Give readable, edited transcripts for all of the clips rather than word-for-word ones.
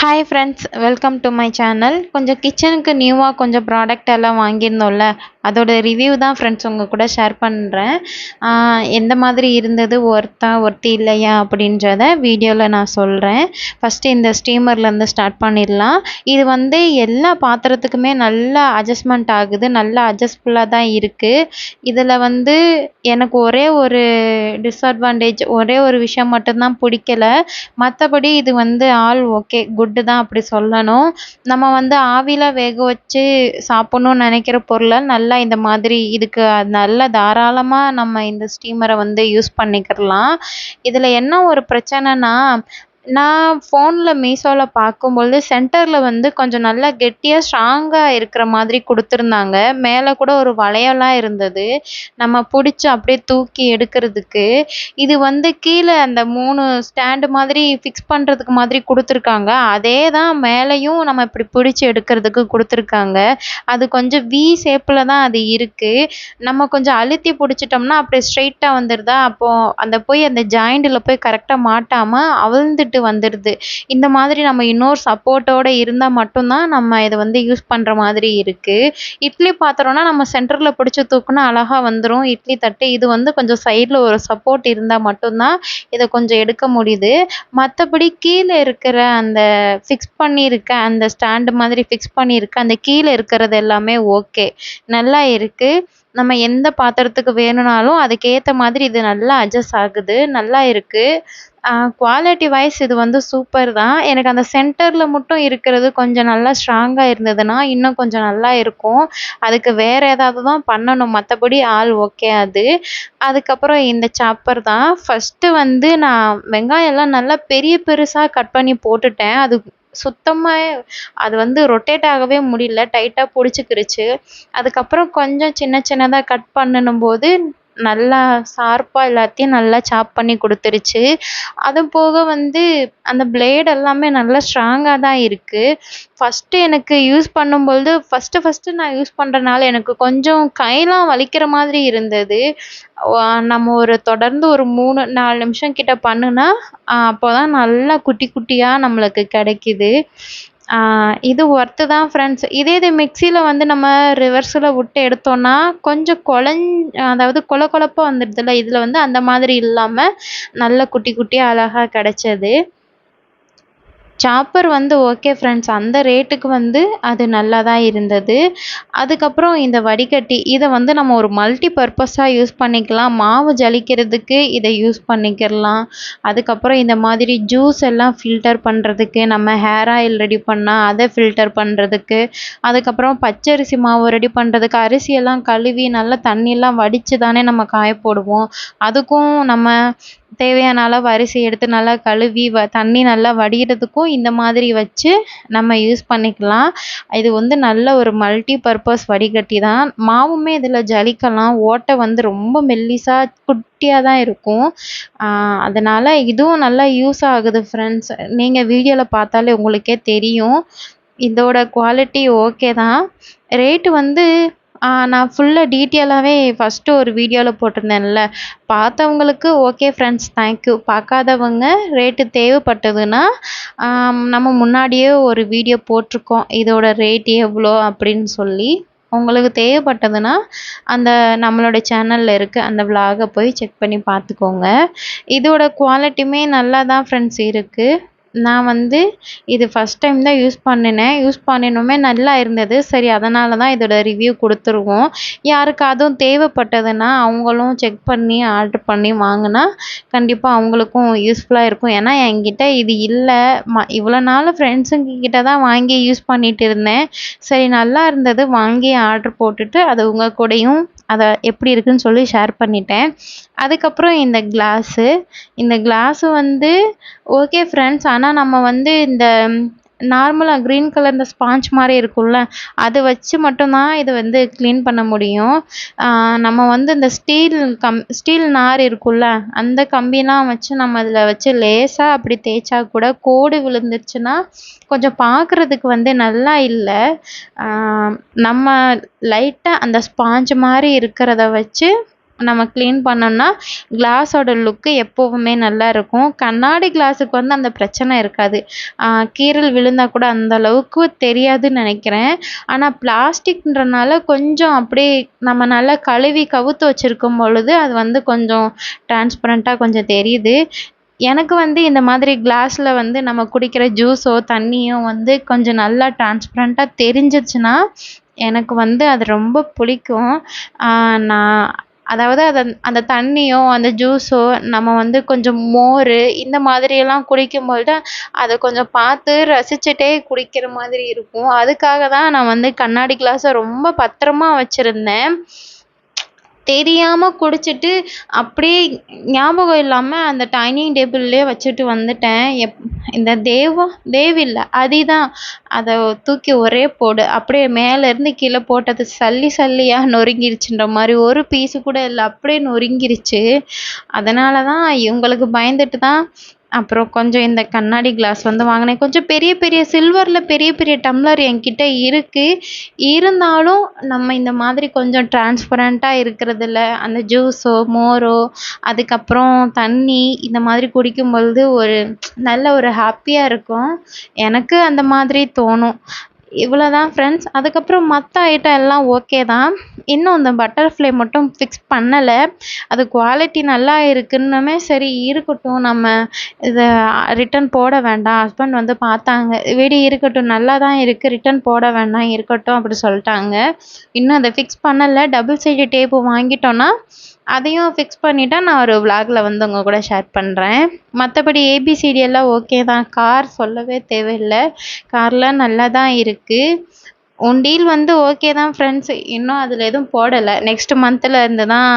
Hi friends, welcome to my channel. கொஞ்சம் கிச்சனுக்கு நியூவாக கொஞ்சம் ப்ராடக்ட் எல்லாம் வாங்கியிருந்தோம்ல, அதோட ரிவ்யூ தான் ஃப்ரெண்ட்ஸ் உங்கள் கூட ஷேர் பண்ணுறேன். எந்த மாதிரி இருந்தது, ஒர்த்தி இல்லையா அப்படின்றத வீடியோவில் நான் சொல்கிறேன். ஃபஸ்ட்டு இந்த ஸ்டீமர்லேருந்து ஸ்டார்ட் பண்ணிடலாம். இது வந்து எல்லா பாத்திரத்துக்குமே நல்லா அட்ஜஸ்ட்மெண்ட் ஆகுது, நல்லா அட்ஜஸ்ட்ஃபுல்லாக தான் இருக்குது. இதில் வந்து எனக்கு ஒரே ஒரு டிஸ்அட்வான்டேஜ், ஒரே ஒரு விஷயம் மட்டும்தான் பிடிக்கல. மற்றபடி இது வந்து ஆல் ஓகே, குட்டு தான் அப்படி சொல்லணும். நம்ம வந்து ஆவியில வேக வச்சு சாப்பிட்ணுன்னு நினைக்கிற பொருளை நல்லா இந்த மாதிரி இதுக்கு நல்லா தாராளமாக நம்ம இந்த ஸ்டீமரை வந்து யூஸ் பண்ணிக்கிடலாம். இதில் என்ன ஒரு பிரச்சனைனா, நான் ஃபோனில் மீஷோவில் பார்க்கும்பொழுது சென்டரில் வந்து கொஞ்சம் நல்லா கெட்டியாக ஸ்ட்ராங்காக இருக்கிற மாதிரி கொடுத்துருந்தாங்க. மேலே கூட ஒரு வளையலாம் இருந்தது, நம்ம பிடிச்சி அப்படியே தூக்கி எடுக்கிறதுக்கு. இது வந்து கீழே அந்த 3 ஸ்டாண்டு மாதிரி ஃபிக்ஸ் பண்ணுறதுக்கு மாதிரி கொடுத்துருக்காங்க. அதே தான் மேலேயும் நம்ம இப்படி பிடிச்சி எடுக்கிறதுக்கு கொடுத்துருக்காங்க. அது கொஞ்சம் வி ஷேப்பில் தான் அது இருக்குது. நம்ம கொஞ்சம் அழுத்தி பிடிச்சிட்டோம்னா அப்படியே ஸ்ட்ரெயிட்டாக வந்துடுதா, அப்போது அந்த ஜாயிண்டில் போய் கரெக்டாக மாட்டாமல் அவிழ்ந்துட்டு வந்துடுது. இந்த மாதிரி நம்ம இன்னொரு சப்போர்ட்டோடு இருந்தால் மட்டும்தான் நம்ம இதை வந்து யூஸ் பண்ணுற மாதிரி இருக்குது. இட்லி பாத்திரம்னா நம்ம சென்டரில் பிடிச்சி தூக்குனா அழகாக வந்துடும் இட்லி தட்டு. இது வந்து கொஞ்சம் சைடில் ஒரு சப்போர்ட் இருந்தால் மட்டும்தான் இதை கொஞ்சம் எடுக்க முடியுது. மற்றபடி கீழே இருக்கிற அந்த ஃபிக்ஸ் பண்ணியிருக்க அந்த ஸ்டாண்டு மாதிரி ஃபிக்ஸ் பண்ணியிருக்க அந்த கீழே இருக்கிறது எல்லாமே ஓகே, நல்லா இருக்குது. நம்ம எந்த பாத்திரத்துக்கு வேணும்னாலும் அதுக்கேற்ற மாதிரி இது நல்லா அட்ஜஸ்ட் ஆகுது, நல்லா இருக்குது. குவாலிட்டி வைஸ் இது வந்து சூப்பர் தான். எனக்கு அந்த சென்டரில் மட்டும் இருக்கிறது கொஞ்சம் நல்லா ஸ்ட்ராங்காக இருந்ததுன்னா இன்னும் கொஞ்சம் நல்லா இருக்கும். அதுக்கு வேறு ஏதாவது தான் பண்ணணும், மற்றபடி ஆல் ஓகே அது. அதுக்கப்புறம் இந்த சாப்பர் தான். ஃபஸ்ட்டு வந்து நான் வெங்காயம்லாம் நல்லா பெருசாக கட் பண்ணி போட்டுட்டேன். அது சுத்தமாக அது வந்து ரொட்டேட் ஆகவே முடியல, டைட்டாக பிடிச்சிக்கிருச்சு. அதுக்கப்புறம் கொஞ்சம் சின்னதாக கட் பண்ணணும்போது நல்லா ஷார்ப்பாக எல்லாத்தையும் நல்லா சாப் பண்ணி கொடுத்துருச்சு. அது போக வந்து அந்த பிளேட் எல்லாமே நல்லா ஸ்ட்ராங்காக தான் இருக்குது. ஃபஸ்ட்டு எனக்கு யூஸ் பண்ணும்பொழுது ஃபஸ்ட்டு நான் யூஸ் பண்ணுறனால எனக்கு கொஞ்சம் கையெல்லாம் வலிக்கிற மாதிரி இருந்தது. நம்ம தொடர்ந்து ஒரு 3, 4 நிமிஷம் கிட்ட பண்ணுனா அப்போ தான் நல்லா குட்டி குட்டியாக நம்மளுக்கு கிடைக்கிது. இது ஒர்த்து தான் ஃப்ரெண்ட்ஸ். இது மிக்சியில் வந்து நம்ம ரிவர்ஸில் விட்டு எடுத்தோன்னா கொஞ்சம் அதாவது கொல கொலப்பாக வந்துடுதுல்ல, இதில் வந்து அந்த மாதிரி இல்லாமல் நல்ல குட்டி குட்டியாக அழகாக கிடைச்சது. சாப்பர் வந்து ஓகே ஃப்ரெண்ட்ஸ், அந்த ரேட்டுக்கு வந்து அது நல்லா தான் இருந்தது. அதுக்கப்புறம் இந்த வடிகட்டி, இதை வந்து நம்ம ஒரு மல்டி பர்பஸாக யூஸ் பண்ணிக்கலாம். மாவு ஜலிக்கிறதுக்கு இதை யூஸ் பண்ணிக்கிடலாம். அதுக்கப்புறம் இந்த மாதிரி ஜூஸ் எல்லாம் ஃபில்டர் பண்ணுறதுக்கு, நம்ம ஹேர் ஆயில் ரெடி பண்ணால் அதை ஃபில்டர் பண்ணுறதுக்கு, அதுக்கப்புறம் பச்சரிசி மாவு ரெடி பண்ணுறதுக்கு, அரிசியெல்லாம் கழுவி நல்லா தண்ணியெல்லாம் வடித்து தானே நம்ம காய போடுவோம். அதுக்கும் நம்ம தேவையான அளவு அரிசி எடுத்து நல்லா கழுவி தண்ணி நல்லா வடிகிறதுக்கும் இந்த மாதிரி வச்சு நம்ம யூஸ் பண்ணிக்கலாம். இது வந்து நல்ல ஒரு மல்டி பர்பஸ் வடிகட்டி தான். மாவுமே இதில் ஜலிக்கலாம். ஓட்டை வந்து ரொம்ப மெல்லிசாக குட்டியாக தான் இருக்கும். அதனால் இதுவும் நல்லா யூஸ் ஆகுது ஃப்ரெண்ட்ஸ். நீங்கள் வீடியோவில் பார்த்தாலே உங்களுக்கே தெரியும். இதோட குவாலிட்டி ஓகே தான். ரேட்டு வந்து நான் ஃபுல்லாக டீட்டெயிலாகவே ஃபஸ்ட்டு ஒரு வீடியோவில் போட்டிருந்தேன்ல, பார்த்தவங்களுக்கு ஓகே ஃப்ரெண்ட்ஸ், தேங்க்யூ. பார்க்காதவங்க ரேட்டு தேவைப்பட்டதுன்னா நம்ம முன்னாடியே ஒரு வீடியோ போட்டிருக்கோம், இதோட ரேட் எவ்வளோ அப்படின்னு சொல்லி. உங்களுக்கு தேவைப்பட்டதுன்னா அந்த நம்மளோட சேனலில் இருக்குது, அந்த விலாகை போய் செக் பண்ணி பார்த்துக்கோங்க. இதோட குவாலிட்டியுமே நல்லா தான் ஃப்ரெண்ட்ஸ் இருக்குது. நான் வந்து இது ஃபஸ்ட் டைம் தான் யூஸ் பண்ணினுமே நல்லா இருந்தது. சரி, அதனால தான் இதோட ரிவ்யூ கொடுத்துருவோம். யாருக்கு அதுவும் தேவைப்பட்டதுன்னா அவங்களும் செக் பண்ணி ஆர்டர் பண்ணி வாங்கினா கண்டிப்பாக அவங்களுக்கும் யூஸ்ஃபுல்லாக இருக்கும். ஏன்னா என்கிட்ட இது இல்லை, இவ்வளோ நாள் ஃப்ரெண்ட்ஸுங்கிட்ட தான் வாங்கி யூஸ் பண்ணிகிட்டு இருந்தேன். சரி, நல்லா இருந்தது, வாங்கி ஆர்டர் போட்டுட்டு அதை உங்கள் கூடயும் அதை எப்படி இருக்குதுன்னு சொல்லி ஷேர் பண்ணிட்டேன். அதுக்கப்புறம் இந்த கிளாஸு வந்து ஓகே ஃப்ரெண்ட்ஸ். ஆனால் நம்ம வந்து இந்த நார்மலாக க்ரீன் கலர் இந்த ஸ்பாஞ்ச் மாதிரி இருக்கும்ல, அதை வச்சு மட்டும்தான் இதை வந்து க்ளீன் பண்ண முடியும். நம்ம வந்து இந்த ஸ்டீல் நார் இருக்கும்ல, அந்த கம்பிலாம் வச்சு நம்ம அதில் வச்சு லேசாக அப்படி தேய்ச்சா கூட கோடு விழுந்துருச்சுன்னா கொஞ்சம் பார்க்குறதுக்கு வந்து நல்லா இல்லை. நம்ம லைட்டாக அந்த ஸ்பாஞ்ச் மாதிரி இருக்கிறத வச்சு நம்ம க்ளீன் பண்ணோம்னா கிளாஸோட லுக்கு எப்போவுமே நல்லா இருக்கும். கண்ணாடி கிளாஸுக்கு வந்து அந்த பிரச்சனை இருக்காது. கீறல் விழுந்தா கூட அந்த அளவுக்கு தெரியாதுன்னு நினைக்கிறேன். ஆனால் பிளாஸ்டிக்ன்றனால கொஞ்சம் அப்படியே நம்ம நல்லா கழுவி கவுத்து வச்சிருக்கும் பொழுது அது வந்து கொஞ்சம் டிரான்ஸ்பரண்ட்டாக கொஞ்சம் தெரியுது. எனக்கு வந்து இந்த மாதிரி கிளாஸில் வந்து நம்ம குடிக்கிற ஜூஸோ தண்ணியோ வந்து கொஞ்சம் நல்லா டிரான்ஸ்பரண்ட்டாக தெரிஞ்சிச்சுன்னா எனக்கு வந்து அது ரொம்ப பிடிக்கும். நான் அதாவது அந்த தண்ணியோ அந்த ஜூஸோ நம்ம வந்து கொஞ்சம் மோர் இந்த மாதிரியெல்லாம் குடிக்கும்பொழுது அதை கொஞ்சம் பார்த்து ரசிச்சுட்டே குடிக்கிற மாதிரி இருக்கும். அதுக்காக தான் நான் வந்து கண்ணாடி கிளாஸை ரொம்ப பத்திரமா வச்சுருந்தேன். தெரியாமல் குடிச்சிட்டு அப்படியே ஞாபகம் இல்லாமல் அந்த டைனிங் டேபிள்லேயே வச்சுட்டு வந்துட்டேன். இந்த தேவ் இல்லை அதிதான் அதை தூக்கி ஒரே போடு அப்படியே மேலேருந்து கீழே போட்டது சல்லியாக நொறுங்கிருச்சுன்ற மாதிரி ஒரு பீஸு கூட இல்லை, அப்படியே நொறுங்கிருச்சு. அதனால தான் இவங்களுக்கு பயந்துட்டு தான் அப்புறம் கொஞ்சம் இந்த கண்ணாடி கிளாஸ் வந்து வாங்கினேன். கொஞ்சம் பெரிய பெரிய சில்வரில் பெரிய பெரிய டம்ளர் என்கிட்ட இருக்குது. இருந்தாலும் நம்ம இந்த மாதிரி கொஞ்சம் டிரான்ஸ்பரண்ட்டாக இருக்கிறதுல அந்த ஜூஸோ மோரோ அதுக்கப்புறம் தண்ணி இந்த மாதிரி குடிக்கும் பொழுது ஒரு நல்ல ஒரு ஹாப்பியாக இருக்கும். எனக்கு அந்த மாதிரி தோணும். இவ்வளோ தான் ஃப்ரெண்ட்ஸ். அதுக்கப்புறம் மற்ற ஐட்டம் எல்லாம் ஓகே தான். இன்னும் இந்த பட்டர்ஃப்ளை மட்டும் ஃபிக்ஸ் பண்ணலை. அது குவாலிட்டி நல்லா இருக்குன்னுமே சரி இருக்கட்டும், நம்ம இதை ரிட்டன் போட வேண்டாம். ஹஸ்பண்ட் வந்து பார்த்தாங்க, விடு இருக்கட்டும் நல்லா தான் இருக்குது, ரிட்டன் போட வேண்டாம் இருக்கட்டும் அப்படி சொல்லிட்டாங்க. இன்னும் அதை ஃபிக்ஸ் பண்ணலை. டபுள் சைடு டேப்பு வாங்கிட்டோன்னா அதையும் ஃபிக்ஸ் பண்ணிவிட்டா நான் ஒரு விலாகில் வந்து உங்கள் கூட ஷேர் பண்ணுறேன். மற்றபடி ஏபிசிடி எல்லாம் ஓகே தான். கார் சொல்லவே தேவையில்லை, கார்லாம் நல்லா தான் இருக்குது. உண்டியல் வந்து ஓகே தான் ஃப்ரெண்ட்ஸ். இன்னும் அதில் எதுவும் போடலை. நெக்ஸ்ட் மந்த்தில் இருந்து தான்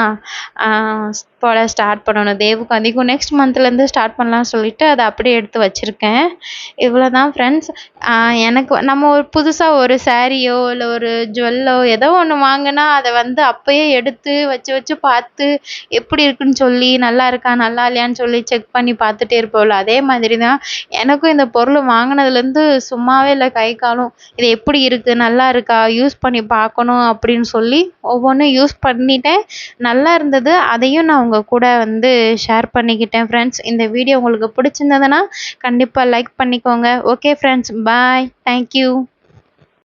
போட ஸ்டார்ட் பண்ணணும். தேவுக்கு அதிகம் நெக்ஸ்ட் மந்த்லேருந்து ஸ்டார்ட் பண்ணலாம்னு சொல்லிட்டு அதை அப்படியே எடுத்து வச்சுருக்கேன். இவ்வளோ தான் ஃப்ரெண்ட்ஸ். எனக்கு நம்ம ஒரு புதுசாக ஒரு சாரியோ இல்லை ஒரு ஜுவல்லோ ஏதோ ஒன்று வாங்கினா அதை வந்து அப்போயே எடுத்து வச்சு பார்த்து எப்படி இருக்குன்னு சொல்லி நல்லா இருக்கா நல்லா இல்லையான்னு சொல்லி செக் பண்ணி பார்த்துட்டே இருப்போம்ல, அதே மாதிரி தான் எனக்கும் இந்த பொருள் வாங்கினதுலேருந்து சும்மாவே இல்லை கை காலும் இது எப்படி இருக்குது நல்லா இருக்கா யூஸ் பண்ணி பார்க்கணும் அப்படின்னு சொல்லி ஒவ்வொன்றும் யூஸ் பண்ணிட்டேன். நல்லா இருந்தது. அதையும் நான் உங்கள் கூட வந்து ஷேர் பண்ணிக்கிட்டேன் ஃப்ரெண்ட்ஸ். இந்த வீடியோ உங்களுக்கு பிடிச்சிருந்ததுன்னா கண்டிப்பாக லைக் பண்ணிக்கோங்க. ஓகே ஃப்ரெண்ட்ஸ், பாய், தேங்க்யூ.